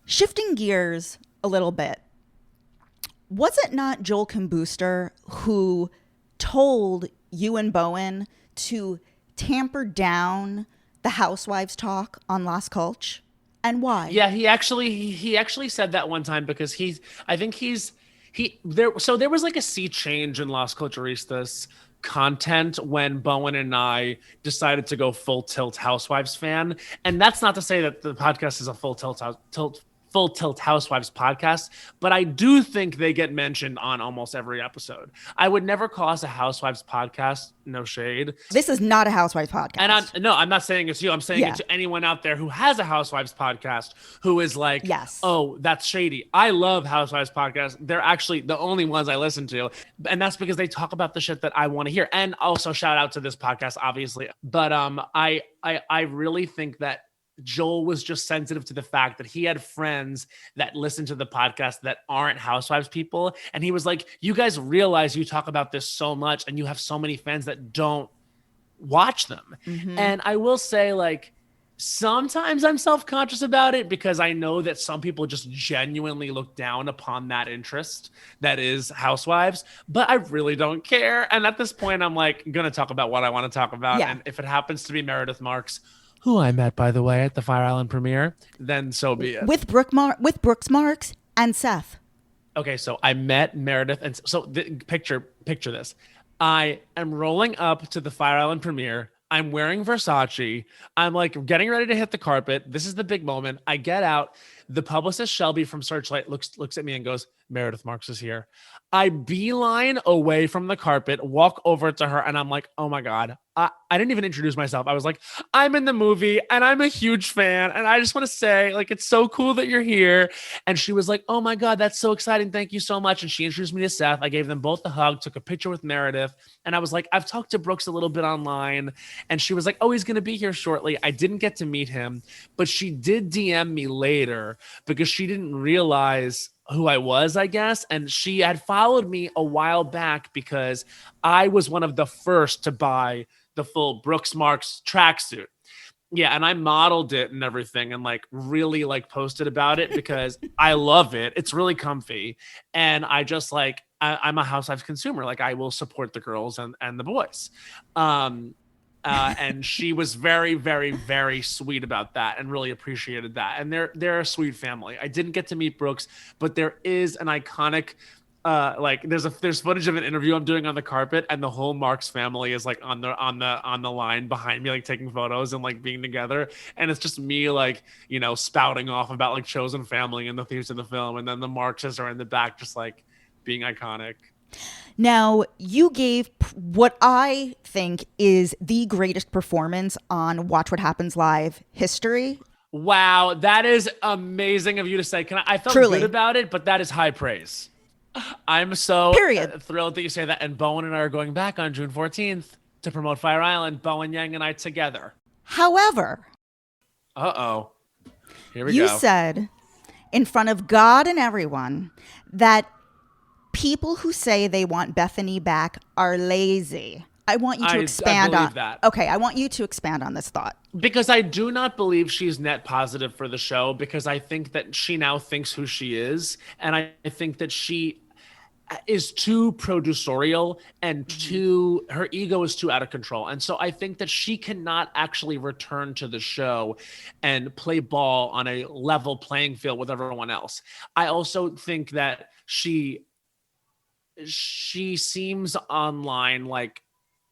Shifting gears a little bit, was it not Joel Kim Booster who told you and Bowen to tamper down the Housewives talk on Las Culch? And why? Yeah, he actually said that one time because I think he there so there was like a sea change in Las Culturistas content when Bowen and I decided to go full tilt Housewives fan. And that's not to say that the podcast is a full tilt Housewives podcast, but I do think they get mentioned on almost every episode. I would never call us a Housewives podcast, no shade. This is not a Housewives And podcast. I'm not saying it's you. I'm saying Yeah. it to anyone out there who has a Housewives podcast who is like, Yes. oh, that's shady. I love Housewives podcasts. They're actually the only ones I listen to. And that's because they talk about the shit that I want to hear. And also shout out to this podcast, obviously. But I really think that Joel was just sensitive to the fact that he had friends that listen to the podcast that aren't Housewives people. And he was like, you guys realize you talk about this so much and you have so many fans that don't watch them. And I will say, like, sometimes I'm self-conscious about it because I know that some people just genuinely look down upon that interest that is Housewives, but I really don't care. And at this point, I'm like, gonna talk about what I want to talk about. Yeah. And if it happens to be Meredith Marks, who I met, by the way, at the Fire Island premiere, then so be it. With Brooks Marks and Seth. Okay, so I met Meredith, and so picture this. I am rolling up to the Fire Island premiere. I'm wearing Versace. I'm like getting ready to hit the carpet. This is the big moment. I get out. The publicist Shelby from Searchlight looks at me and goes, Meredith Marks is here. I beeline away from the carpet, walk over to her, and I'm like, oh my God. I didn't even introduce myself. I was like, I'm in the movie and I'm a huge fan. And I just want to say, like, it's so cool that you're here. And she was like, oh my God, that's so exciting. Thank you so much. And she introduced me to Seth. I gave them both a hug, took a picture with Meredith. And I was like, I've talked to Brooks a little bit online. And she was like, oh, he's going to be here shortly. I didn't get to meet him, but she did DM me later because she didn't realize who I was, I guess. And she had followed me a while back because I was one of the first to buy the full Brooks Marks tracksuit. Yeah, and I modeled it and everything and like really like posted about it because I love it. It's really comfy. And I just like, I'm a Housewives consumer. Like I will support the girls and the boys. And she was very, very, very sweet about that and really appreciated that. And they're a sweet family. I didn't get to meet Brooks, but there is an iconic like there's footage of an interview I'm doing on the carpet and the whole Marks family is like on the line behind me, like taking photos and like being together. And it's just me like, you know, spouting off about like chosen family and the themes of the film. And then the Markses are in the back, just like being iconic. Now, you gave what I think is the greatest performance on Watch What Happens Live history. Wow, that is amazing of you to say. I felt Truly. good about it, but that is high praise. I'm so Period. thrilled that you say that. And Bowen and I are going back on June 14th to promote Fire Island, Bowen Yang and I together. However, Uh-oh. Here we you go. said in front of God and everyone that people who say they want Bethenny back are lazy. I want you to expand I believe on that. Okay, I want you to expand on this thought. Because I do not believe she's net positive for the show because I think that she now thinks who she is. And I think that she is too producerial and her ego is too out of control. And so I think that she cannot actually return to the show and play ball on a level playing field with everyone else. I also think that she seems online like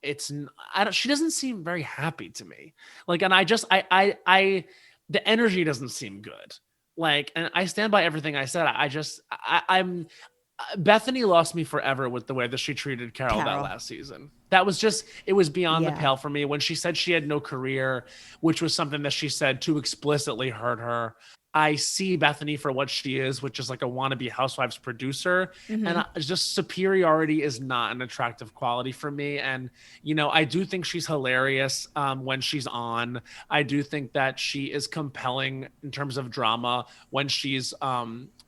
she doesn't seem very happy to me. Like, and the energy doesn't seem good. Like, and I stand by everything I said. I'm Bethenny lost me forever with the way that she treated Carol that last season. That was just, it was beyond the pale for me when she said she had no career, which was something that she said too explicitly hurt her. I see Bethenny for what she is, which is like a wannabe Housewives producer. And just superiority is not an attractive quality for me. And, you know, I do think she's hilarious when she's on. I do think that she is compelling in terms of drama when she's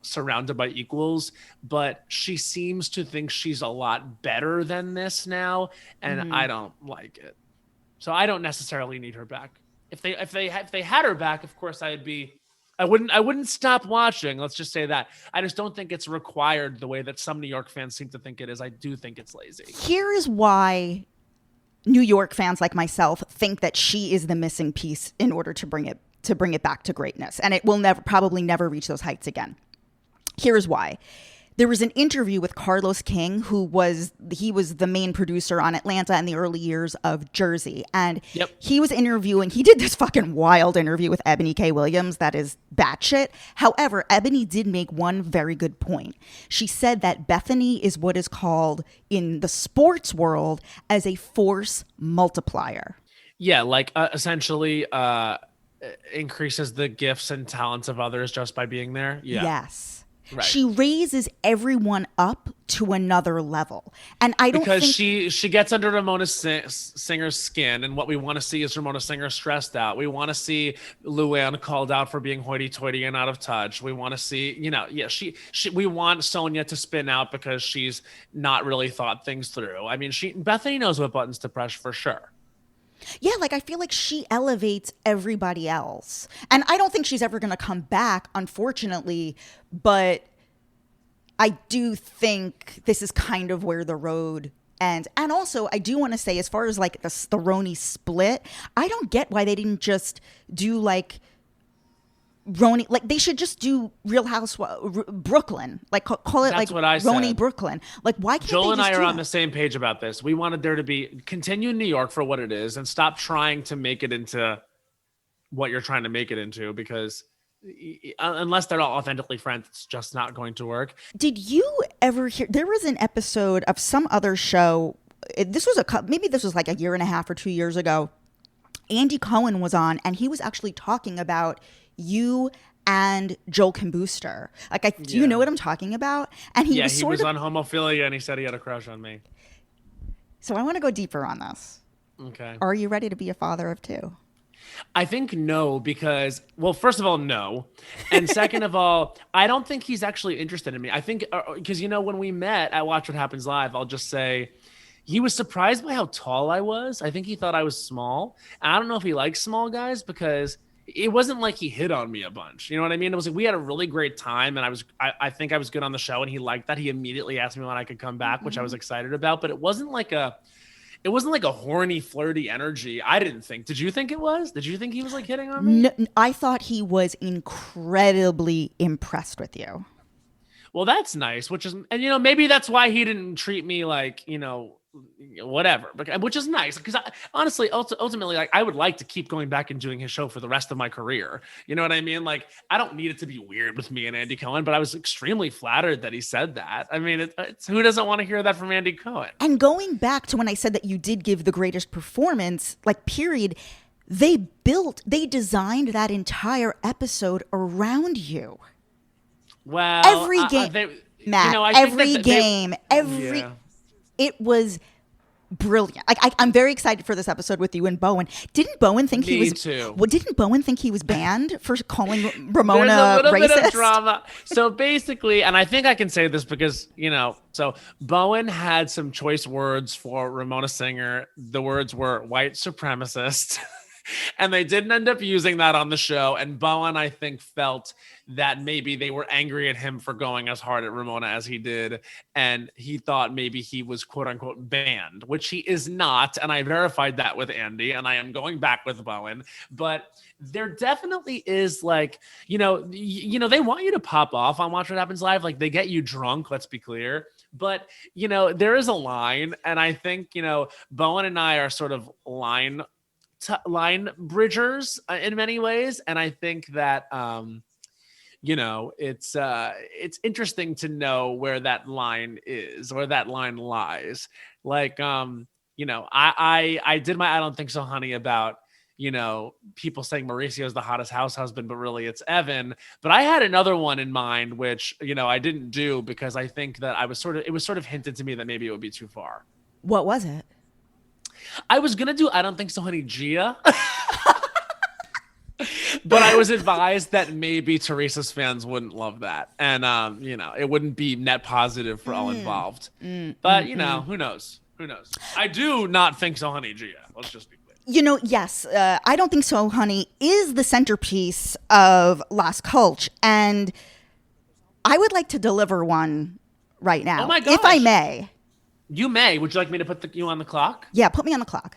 surrounded by equals. But she seems to think she's a lot better than this now. And I don't like it. So I don't necessarily need her back. If they had her back, of course, I'd be I wouldn't stop watching. Let's just say that. I just don't think it's required the way that some New York fans seem to think it is. I do think it's lazy. Here is why New York fans like myself think that she is the missing piece in order to bring it back to greatness, and it will probably never reach those heights again. Here is why. There was an interview with Carlos King, who was the main producer on Atlanta in the early years of Jersey. And he was interviewing, he did this fucking wild interview with Ebony K. Williams that is batshit. However, Ebony did make one very good point. She said that Bethenny is what is called in the sports world as a force multiplier. Yeah, like essentially increases the gifts and talents of others just by being there. Yeah. Yes. Right. She raises everyone up to another level. And I don't because think she gets under Ramona Singer's skin, and what we want to see is Ramona Singer stressed out. We want to see Luanne called out for being hoity-toity and out of touch. We want to see, we want Sonia to spin out because she's not really thought things through. I mean, Bethenny knows what buttons to press for sure. Yeah, like I feel like she elevates everybody else. And I don't think she's ever going to come back, unfortunately, but I do think this is kind of where the road ends. And also, I do want to say, as far as like the RHONY split, I don't get why they didn't just do like RHONY, like they should just do Real Housewives Brooklyn, like call it That's like what I RHONY said. Brooklyn. Like why can't Joel they and just I are do on that? the same page about this. We wanted there to be continue New York for what it is and stop trying to make it into what you're trying to make it into, because unless they're all authentically friends, it's just not going to work. Did you ever hear, there was an episode of some other show, this was maybe this was like a year and a half or 2 years ago. Andy Cohen was on, and he was actually talking about you and Joel Kim Booster. Like, do you know what I'm talking about? And he was on homophilia, and he said he had a crush on me. So I want to go deeper on this. Okay. Are you ready to be a father of two? I think no, because, well, first of all, no. And second of all, I don't think he's actually interested in me. I think, because, when we met at Watch What Happens Live, I'll just say he was surprised by how tall I was. I think he thought I was small. And I don't know if he likes small guys, because it wasn't like he hit on me a bunch. You know what I mean? It was like we had a really great time, and I think I was good on the show, and he liked that. He immediately asked me when I could come back, which I was excited about, but it wasn't like a horny, flirty energy. I didn't think. Did you think it was? Did you think he was like hitting on me? No, I thought he was incredibly impressed with you. Well, that's nice, and maybe that's why he didn't treat me like, whatever, which is nice, because honestly, ultimately, like, I would like to keep going back and doing his show for the rest of my career. You know what I mean? Like, I don't need it to be weird with me and Andy Cohen, but I was extremely flattered that he said that. I mean, it's who doesn't want to hear that from Andy Cohen? And going back to when I said that you did give the greatest performance, like, period, they designed that entire episode around you. Well, every game, Matt, every game, it was brilliant. Like, I'm very excited for this episode with you and Bowen. Didn't Bowen think he was? Too. Well, didn't Bowen think he was banned for calling Ramona There's a little racist? bit of drama. So basically, and I think I can say this because so Bowen had some choice words for Ramona Singer. The words were white supremacist. And they didn't end up using that on the show. And Bowen, I think, felt that maybe they were angry at him for going as hard at Ramona as he did. And he thought maybe he was, quote unquote, banned, which he is not. And I verified that with Andy, and I am going back with Bowen. But there definitely is, like, they want you to pop off on Watch What Happens Live. Like, they get you drunk, let's be clear. But, there is a line. And I think, Bowen and I are sort of line bridgers in many ways, and I think that it's interesting to know where that line is, where that line lies. Like, I did my I don't think so, honey, about people saying Mauricio's the hottest house husband, but really it's Evan. But I had another one in mind, which I didn't do because I think that it was sort of hinted to me that maybe it would be too far. What was it? I was going to do I don't think so, honey, Gia. But I was advised that maybe Teresa's fans wouldn't love that. And, it wouldn't be net positive for all involved. But, who knows? Who knows? I do not think so, honey, Gia. Let's just be clear. Yes, I Don't Think So, Honey is the centerpiece of Las Culturistas, and I would like to deliver one right now, Oh my gosh. if I may. You may. Would you like me to put you on the clock? Yeah, put me on the clock.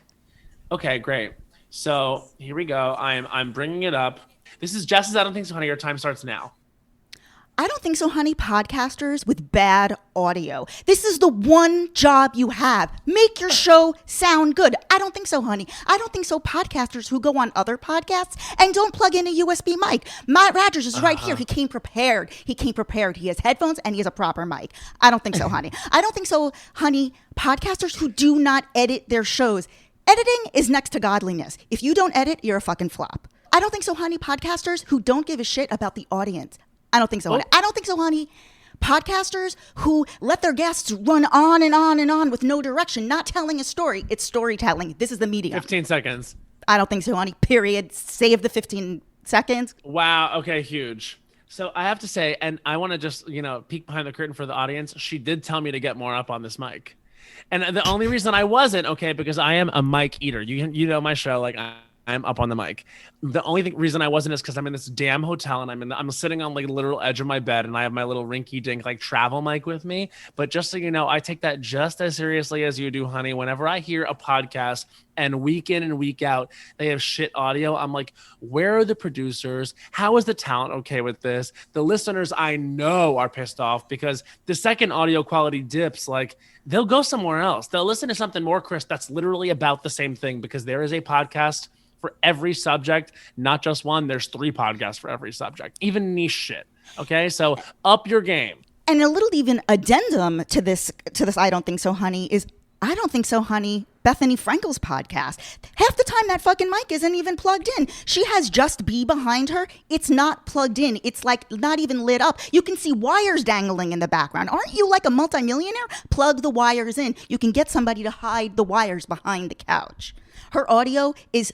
Okay, great. So here we go. I'm bringing it up. This is Jess's I Don't Think So, Honey. Your time starts now. I Don't Think So, Honey podcasters with bad audio. This is the one job you have. Make your show sound good. I Don't Think So, Honey. I Don't Think So podcasters who go on other podcasts and don't plug in a USB mic. Matt Rogers is right here. He came prepared. He has headphones and he has a proper mic. I Don't Think So, Honey. I Don't Think So, Honey podcasters who do not edit their shows. Editing is next to godliness. If you don't edit, you're a fucking flop. I Don't Think So, Honey podcasters who don't give a shit about the audience. I Don't Think So, Honey. I Don't Think So, Honey podcasters who let their guests run on and on and on with no direction, not telling a story. It's storytelling. This is the medium. 15 seconds. I Don't Think So, Honey, period. Save the 15 seconds. Wow. Okay, huge. So I have to say, and I want to just, peek behind the curtain for the audience. She did tell me to get more up on this mic. And the only reason I wasn't, because I am a mic eater. You know my show, I'm up on the mic. The only reason I wasn't is because I'm in this damn hotel and I'm sitting on the literal edge of my bed and I have my little rinky dink travel mic with me. But just so you know, I take that just as seriously as you do, honey. Whenever I hear a podcast and week in and week out, they have shit audio, I'm like, where are the producers? How is the talent okay with this? The listeners I know are pissed off because the second audio quality dips, they'll go somewhere else. They'll listen to something more crisp that's literally about the same thing because there is a podcast for every subject, not just one. There's 3 podcasts for every subject, even niche shit. Okay, so up your game. And a little even addendum to this I Don't Think So, Honey is I Don't Think So, Honey, Bethany Frankel's podcast. Half the time that fucking mic isn't even plugged in. She has Just Be behind her. It's not plugged in. It's not even lit up. You can see wires dangling in the background. Aren't you like a multimillionaire? Plug the wires in. You can get somebody to hide the wires behind the couch. Her audio is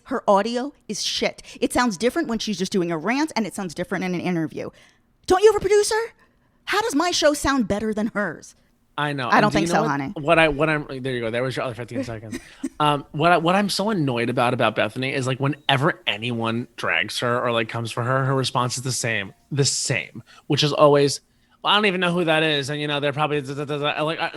shit. It sounds different when she's just doing a rant, and it sounds different in an interview. Don't you have a producer? How does my show sound better than hers? I know. I don't think so, honey. What I'm there you go. There was your other 15 seconds. What I'm so annoyed about Bethenny is whenever anyone drags her or comes for her response is the same, which is always, well, I don't even know who that is. And, they're probably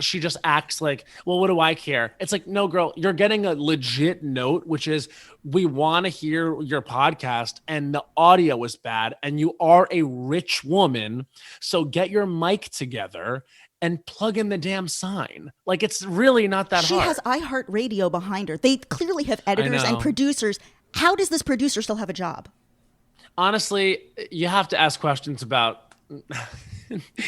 she just acts well, what do I care? It's no, girl, you're getting a legit note, which is we want to hear your podcast and the audio is bad and you are a rich woman. So get your mic together and plug in the damn sign. It's really not that hard. She has iHeartRadio behind her. They clearly have editors and producers. How does this producer still have a job? Honestly, you have to ask questions about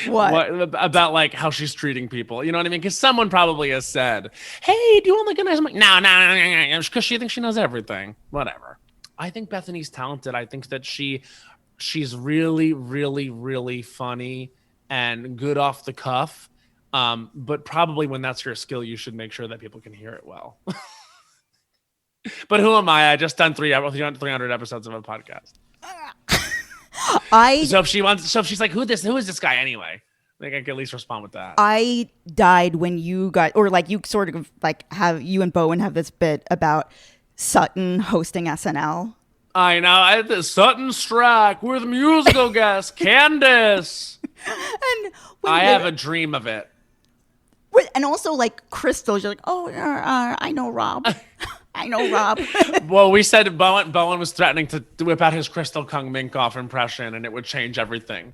what about how she's treating people. You know what I mean? Because someone probably has said, "Hey, do you want a nice mic?" No, because she thinks she knows everything. Whatever. I think Bethany's talented. I think that she's really, really, really funny and good off the cuff. But probably when that's your skill, you should make sure that people can hear it well. But who am I? I just done 300 episodes of a podcast. So if she's like, who is this guy anyway? I think I can at least respond with that. I died when you got, or you sort of have, you and Bowen have this bit about Sutton hosting SNL. I know. I had this Sutton Stracke with musical guest Candace. And I have a dream of it. And also Crystal, you're I know Rob. I know Rob. Well, we said Bowen was threatening to whip out his Crystal Kung Minkoff impression and it would change everything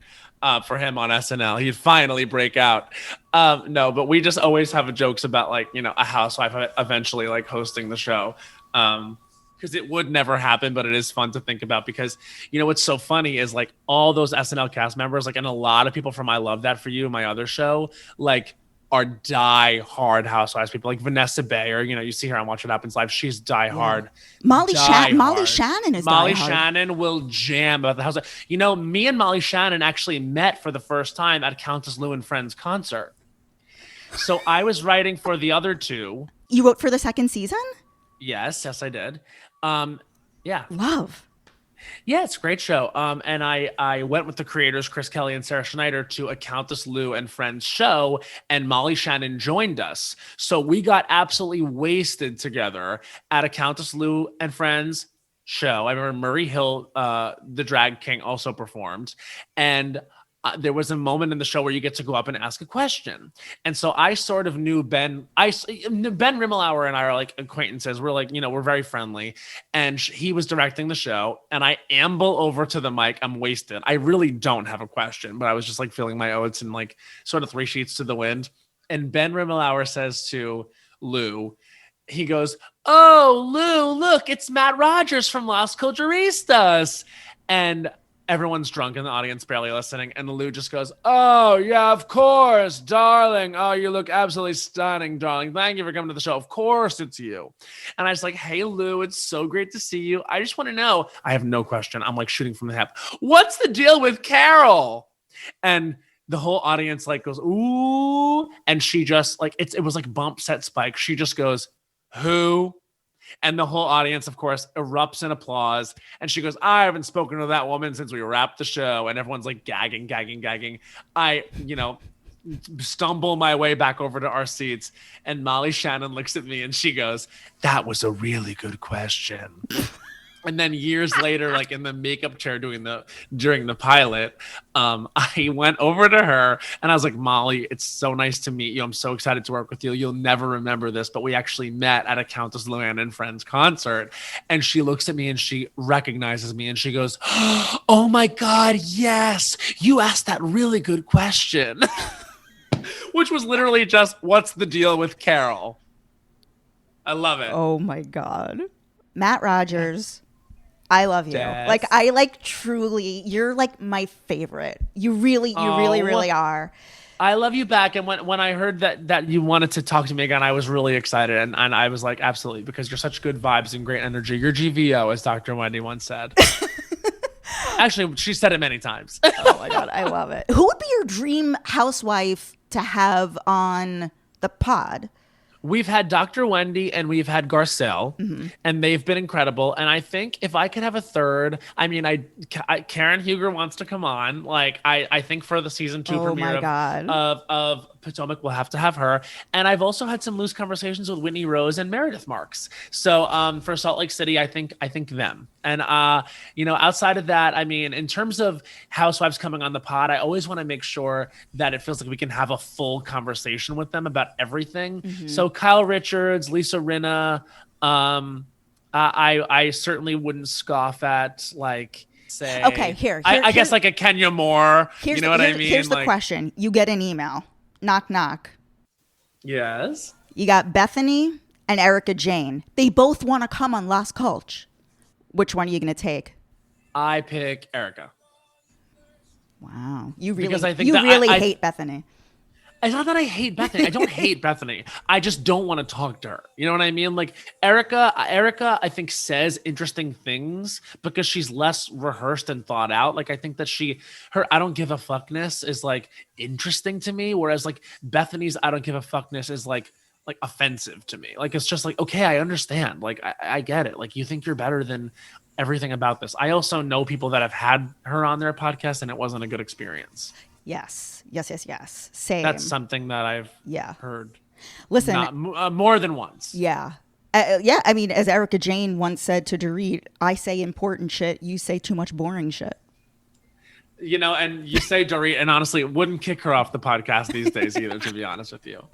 for him on SNL. He'd finally break out. No, but we just always have jokes about a housewife eventually hosting the show. Because it would never happen, but it is fun to think about because, what's so funny is all those SNL cast members, and a lot of people from I Love That For You, my other show, are die-hard Housewives people, Vanessa Bayer. You see her on Watch What Happens Live. She's die-hard. Molly Shannon is Molly die-hard. Shannon will jam about the Housewives. Me and Molly Shannon actually met for the first time at Countess Luann Friends concert. So I was writing for the other two. You wrote for the second season? Yes, I did. Yeah. Love. Yeah, it's a great show. And I went with the creators, Chris Kelly and Sarah Schneider, to a Countess Lou and Friends show, and Molly Shannon joined us. So we got absolutely wasted together at a Countess Lou and Friends show. I remember Murray Hill, the drag king, also performed. And there was a moment in the show where you get to go up and ask a question. And so I sort of knew Ben. Ben Rimmelauer and I are like acquaintances. We're like, we're very friendly. And he was directing the show. And I amble over to the mic. I'm wasted. I really don't have a question, but I was just like feeling my oats and like sort of 3 sheets to the wind. And Ben Rimmelauer says to Lou, he goes, "Oh, Lou, look, it's Matt Rogers from Las Culturistas." And everyone's drunk in the audience, barely listening. And Lou just goes, "Oh, yeah, of course, darling. Oh, you look absolutely stunning, darling. Thank you for coming to the show. Of course it's you." And I was like, "Hey, Lou, it's so great to see you. I just want to know." I have no question. I'm like shooting from the hip. "What's the deal with Carol?" And the whole audience like goes, "Ooh." And she just like, it was like bump set spike. She just goes, "Who?" And the whole audience, of course, erupts in applause. And she goes, "I haven't spoken to that woman since we wrapped the show." And everyone's like gagging. I, stumble my way back over to our seats. And Molly Shannon looks at me and she goes, "That was a really good question." And then years later, like in the makeup chair during the pilot, I went over to her and I was like, "Molly, it's so nice to meet you. I'm so excited to work with you. You'll never remember this, but we actually met at a Countess Luann and Friends concert." And she looks at me and she recognizes me and she goes, "Oh my God, yes, you asked that really good question." Which was literally just, "What's the deal with Carol?" I love it. Oh my God. Matt Rogers, I love you. Yes. Like, I like truly, you're like my favorite. You really are. I love you back. And when I heard that you wanted to talk to me again, I was really excited. And I was like, absolutely, because you're such good vibes and great energy. You're GVO, as Dr. Wendy once said. Actually, she said it many times. Oh my God, I love it. Who would be your dream housewife to have on the pod? We've had Dr. Wendy and we've had Garcelle, and they've been incredible. And I think if I could have a third, I mean, Karen Huger wants to come on. Like, I think for the season 2 premiere of Potomac, we'll have to have her. And I've also had some loose conversations with Whitney Rose and Meredith Marks. So for Salt Lake City, I think them. And outside of that, I mean, in terms of housewives coming on the pod, I always want to make sure that it feels like we can have a full conversation with them about everything. So Kyle Richards, Lisa Rinna, I certainly wouldn't scoff at, like, say, okay, here I guess like a Kenya Moore. You know what I mean? Here's the question. You get an email. Knock, knock. Yes. You got Bethenny and Erica Jane. They both want to come on Las Culturistas. Which one are you going to take? I pick Erica. Wow. You really, because I think hate Bethenny. It's not that I hate Bethenny. I don't hate Bethenny. I just don't want to talk to her. You know what I mean? Like Erica, I think says interesting things because she's less rehearsed and thought out. Like I think that her I don't give a fuckness is like interesting to me. Whereas like Bethenny's I don't give a fuckness is like offensive to me. Like, it's just like, okay, I understand. Like, I get it. Like, you think you're better than everything about this. I also know people that have had her on their podcast and it wasn't a good experience. Yes. Same. That's something that I've heard. Listen, more than once. Yeah. I mean, as Erica Jane once said to Dorit, I say important shit. You say too much boring shit. And you say Dorit, and honestly, it wouldn't kick her off the podcast these days either, to be honest with you.